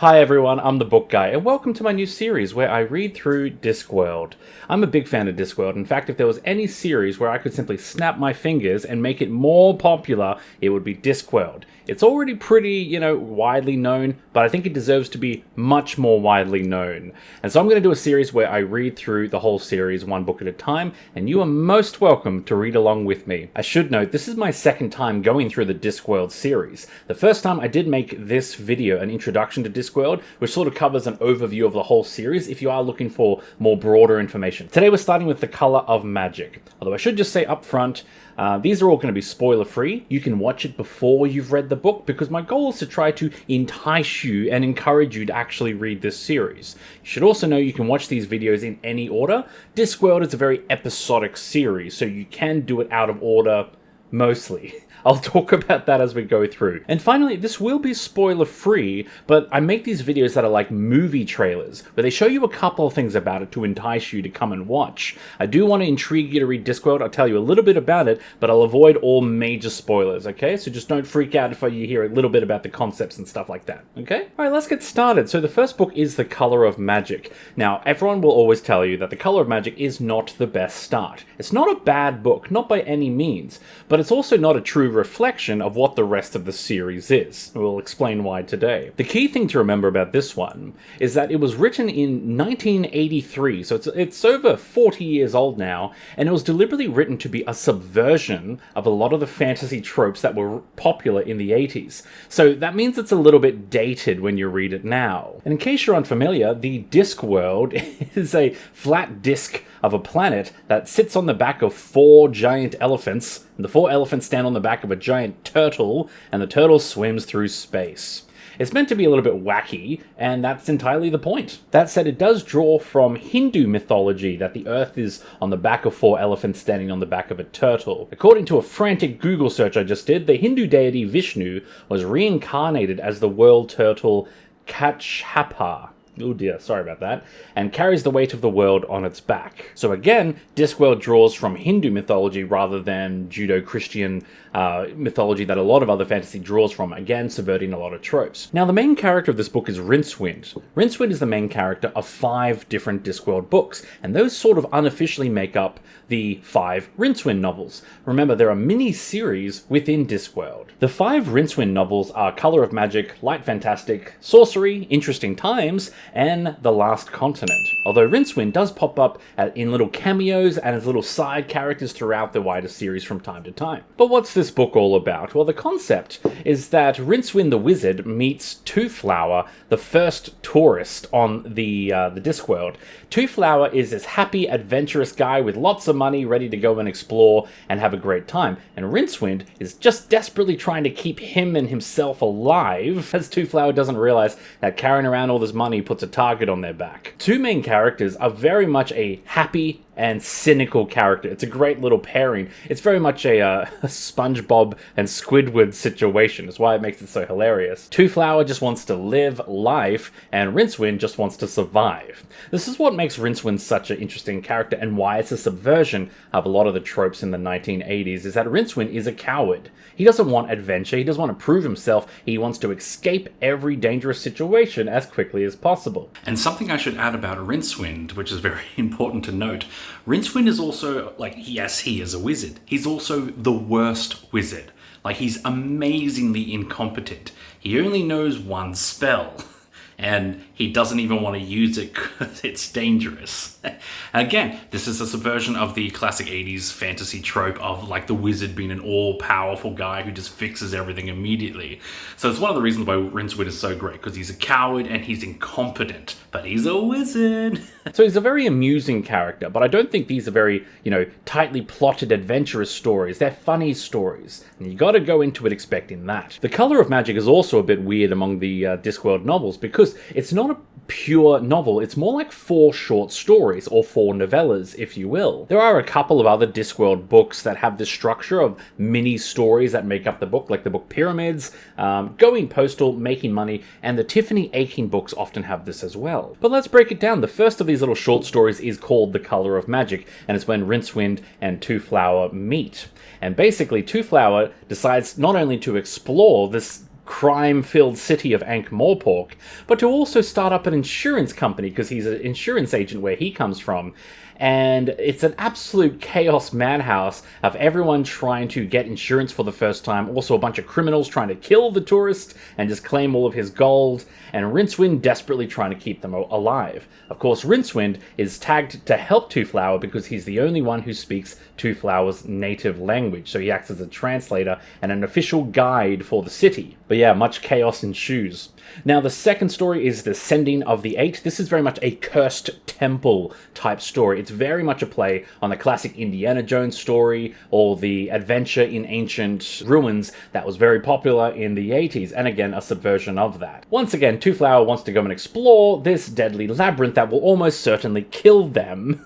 Hi everyone, I'm the Book Guy, and welcome to my new series where I read through Discworld. I'm a big fan of Discworld. In fact, if there was any series where I could simply snap my fingers and make it more popular, it would be Discworld. It's already pretty, widely known, but I think it deserves to be much more widely known. And so I'm going to do a series where I read through the whole series one book at a time, and you are most welcome to read along with me. I should note, this is my second time going through the Discworld series. The first time I did make this video, an introduction to Discworld, which sort of covers an overview of the whole series if you are looking for more broader information. Today we're starting with The Color of Magic. Although I should just say up front, these are all going to be spoiler-free. You can watch it before you've read the book, because my goal is to try to entice you and encourage you to actually read this series. You should also know you can watch these videos in any order. Discworld is a very episodic series, so you can do it out of order, mostly. I'll talk about that as we go through. And finally, this will be spoiler-free, but I make these videos that are like movie trailers, where they show you a couple of things about it to entice you to come and watch. I do want to intrigue you to read Discworld. I'll tell you a little bit about it, but I'll avoid all major spoilers, okay? So just don't freak out if you hear a little bit about the concepts and stuff like that, okay? Alright, let's get started. So the first book is The Color of Magic. Now, everyone will always tell you that The Color of Magic is not the best start. It's not a bad book, not by any means, but it's also not a true reflection of what the rest of the series is. We'll explain why today. The key thing to remember about this one is that it was written in 1983, so it's over 40 years old now, and it was deliberately written to be a subversion of a lot of the fantasy tropes that were popular in the 80s. So that means it's a little bit dated when you read it now. And in case you're unfamiliar, the Discworld is a flat disc of a planet that sits on the back of 4 giant elephants, and the 4 elephants stand on the back of a giant turtle, and the turtle swims through space. It's meant to be a little bit wacky, and that's entirely the point. That said, it does draw from Hindu mythology that the Earth is on the back of 4 elephants standing on the back of a turtle. According to a frantic Google search I just did, the Hindu deity Vishnu was reincarnated as the world turtle Kachhapa. Oh dear, sorry about that, and carries the weight of the world on its back. So again, Discworld draws from Hindu mythology rather than Judeo-Christian mythology that a lot of other fantasy draws from, again subverting a lot of tropes. Now the main character of this book is Rincewind. Rincewind is the main character of 5 different Discworld books, and those sort of unofficially make up the 5 Rincewind novels. Remember, there are mini-series within Discworld. The 5 Rincewind novels are Color of Magic, Light Fantastic, Sorcery, Interesting Times, and The Last Continent. Although Rincewind does pop up in little cameos and as little side characters throughout the wider series from time to time. But what's this book all about? Well, the concept is that Rincewind the Wizard meets Twoflower, the first tourist on the Discworld. Twoflower is this happy, adventurous guy with lots of money, ready to go and explore and have a great time. And Rincewind is just desperately trying to keep him and himself alive, as Twoflower doesn't realize that carrying around all this money puts a target on their back. 2 main characters are very much a happy and cynical character. It's a great little pairing. It's very much a SpongeBob and Squidward situation. That's why it makes it so hilarious. Twoflower just wants to live life, and Rincewind just wants to survive. This is what makes Rincewind such an interesting character, and why it's a subversion of a lot of the tropes in the 1980s, is that Rincewind is a coward. He doesn't want adventure, he doesn't want to prove himself, he wants to escape every dangerous situation as quickly as possible. And something I should add about Rincewind, which is very important to note, Rincewind is also, yes, he is a wizard. He's also the worst wizard. He's amazingly incompetent. He only knows one spell, and he doesn't even want to use it because it's dangerous. Again, this is a subversion of the classic 80s fantasy trope of the wizard being an all-powerful guy who just fixes everything immediately. So it's one of the reasons why Rincewind is so great, because he's a coward and he's incompetent, but he's a wizard. So he's a very amusing character, but I don't think these are very, tightly plotted adventurous stories. They're funny stories, and you gotta go into it expecting that. The Color of Magic is also a bit weird among the Discworld novels, because it's not a pure novel, it's more like 4 short stories, or 4 novellas, if you will. There are a couple of other Discworld books that have this structure of mini stories that make up the book, like the book Pyramids, Going Postal, Making Money, and the Tiffany Aching books often have this as well. But let's break it down. The first of these little short stories is called The Color of Magic, and it's when Rincewind and Twoflower meet. And basically, Twoflower decides not only to explore this crime-filled city of Ankh-Morpork, but to also start up an insurance company because he's an insurance agent where he comes from. And it's an absolute chaos madhouse of everyone trying to get insurance for the first time, also a bunch of criminals trying to kill the tourist and just claim all of his gold, and Rincewind desperately trying to keep them alive. Of course, Rincewind is tagged to help Two Flower because he's the only one who speaks Two Flower's native language, so he acts as a translator and an official guide for the city. But yeah, much chaos ensues. Now, the second story is The Sending of the Eight. This is very much a cursed temple type story. It's very much a play on the classic Indiana Jones story or the adventure in ancient ruins that was very popular in the 80s, and again, a subversion of that. Once again, Two Flower wants to go and explore this deadly labyrinth that will almost certainly kill them.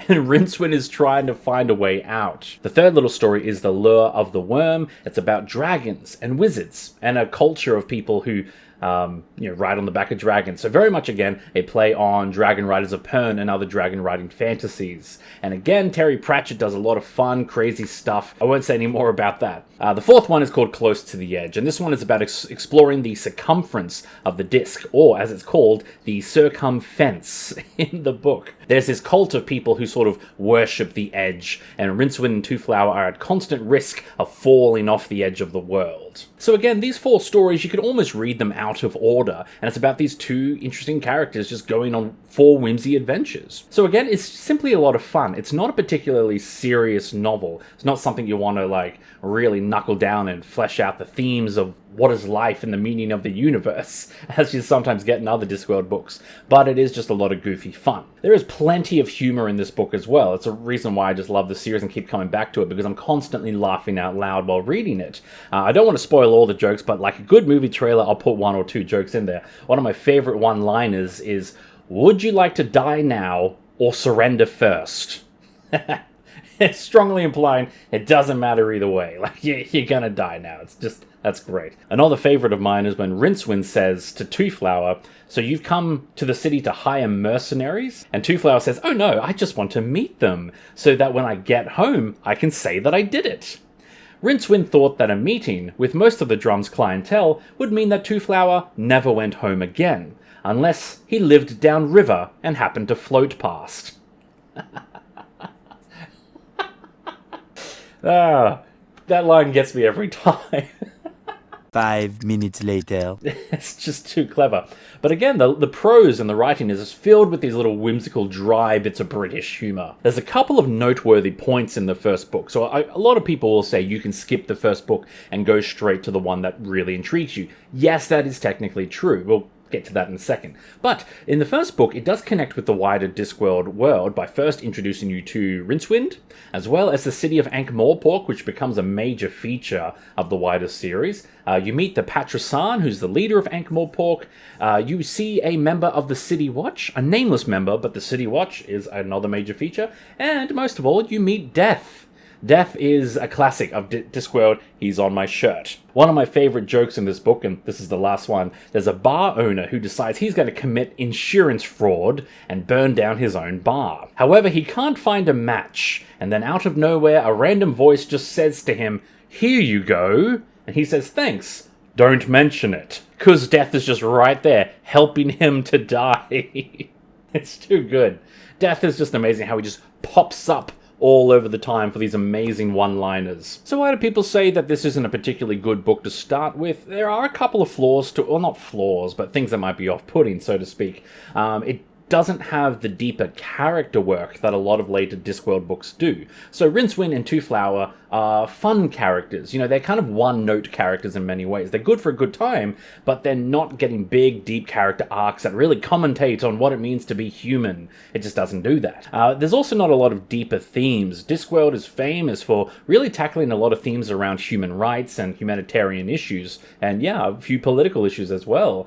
And Rincewind is trying to find a way out. The third little story is The Lure of the Worm. It's about dragons and wizards and a culture of people who ride on the back of dragons. So very much, again, a play on Dragon Riders of Pern and other dragon riding fantasies. And again, Terry Pratchett does a lot of fun, crazy stuff. I won't say any more about that. The fourth one is called Close to the Edge, and this one is about exploring the circumference of the disc, or as it's called, the circumfence in the book. There's this cult of people who sort of worship the edge, and Rincewind and Two Flower are at constant risk of falling off the edge of the world. So again, these four stories, you could almost read them out of order, and it's about these two interesting characters just going on four whimsy adventures. So again, it's simply a lot of fun. It's not a particularly serious novel. It's not something you want to really knuckle down and flesh out the themes of what is life and the meaning of the universe, as you sometimes get in other Discworld books, but it is just a lot of goofy fun. There is plenty of humor in this book as well. It's a reason why I just love the series and keep coming back to it, because I'm constantly laughing out loud while reading it. I don't want to spoil all the jokes, but like a good movie trailer, I'll put one or two jokes in there. One of my favorite one-liners is, "Would you like to die now or surrender first?" It's strongly implying it doesn't matter either way. You're gonna die now. That's great. Another favorite of mine is when Rincewind says to Two Flower, "So you've come to the city to hire mercenaries?" And Two Flower says, "Oh no, I just want to meet them, so that when I get home, I can say that I did it." Rincewind thought that a meeting with most of the drum's clientele would mean that Two Flower never went home again, unless he lived downriver and happened to float past. That line gets me every time. 5 minutes later. It's just too clever. But again, the prose and the writing is filled with these little whimsical, dry bits of British humour. There's a couple of noteworthy points in the first book. So a lot of people will say you can skip the first book and go straight to the one that really intrigues you. Yes, that is technically true. We'll get to that in a second. But in the first book, it does connect with the wider Discworld world by first introducing you to Rincewind, as well as the city of Ankh-Morpork, which becomes a major feature of the wider series. You meet the Patrasan, who's the leader of Ankh-Morpork. You see a member of the City Watch, a nameless member, but the City Watch is another major feature. And most of all, you meet Death. Death is a classic of Discworld. He's on my shirt. One of my favorite jokes in this book, and this is the last one, there's a bar owner who decides he's going to commit insurance fraud and burn down his own bar. However, he can't find a match, and then out of nowhere, a random voice just says to him, "Here you go," and he says, "Thanks, don't mention it," because Death is just right there, helping him to die. It's too good. Death is just amazing how he just pops up all over the time for these amazing one-liners. So why do people say that this isn't a particularly good book to start with? There are a couple of flaws to, well, not flaws, but things that might be off-putting, so to speak. It doesn't have the deeper character work that a lot of later Discworld books do. So Rincewind and Two Flower are fun characters. You know, they're kind of one-note characters in many ways. They're good for a good time, but they're not getting big, deep character arcs that really commentate on what it means to be human. It just doesn't do that. There's also not a lot of deeper themes. Discworld is famous for really tackling a lot of themes around human rights and humanitarian issues, and yeah, a few political issues as well.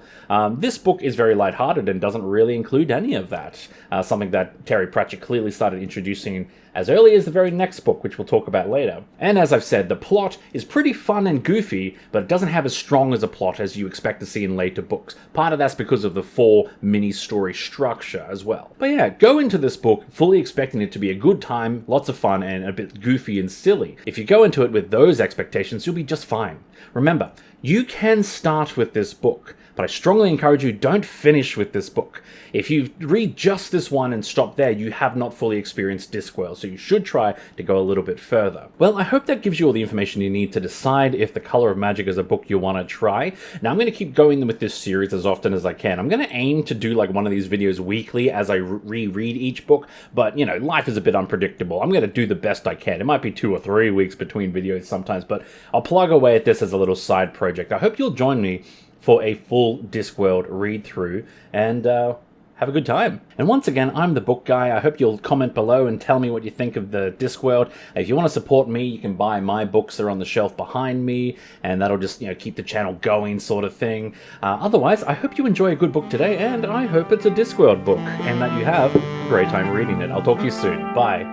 This book is very lighthearted and doesn't really include any of that. Something that Terry Pratchett clearly started introducing as early as the very next book, which we'll talk about later. And as I've said, the plot is pretty fun and goofy, but it doesn't have as strong as a plot as you expect to see in later books. Part of that's because of the 4 mini-story structure as well. But yeah, go into this book fully expecting it to be a good time, lots of fun, and a bit goofy and silly. If you go into it with those expectations, you'll be just fine. Remember, you can start with this book, but I strongly encourage you, don't finish with this book. If you read just this one and stop there, you have not fully experienced Discworld, so you should try to go a little bit further. Well, I hope that gives you all the information you need to decide if The Color of Magic is a book you want to try. Now, I'm going to keep going with this series as often as I can. I'm going to aim to do like one of these videos weekly as I reread each book, but, you know, life is a bit unpredictable. I'm going to do the best I can. It might be 2 or 3 weeks between videos sometimes, but I'll plug away at this as a little side project. I hope you'll join me for a full Discworld read-through, and have a good time. And once again, I'm the book guy. I hope you'll comment below and tell me what you think of the Discworld. If you want to support me, you can buy my books. They're on the shelf behind me, and that'll just, you know, keep the channel going sort of thing. Otherwise, I hope you enjoy a good book today, and I hope it's a Discworld book, and that you have a great time reading it. I'll talk to you soon. Bye.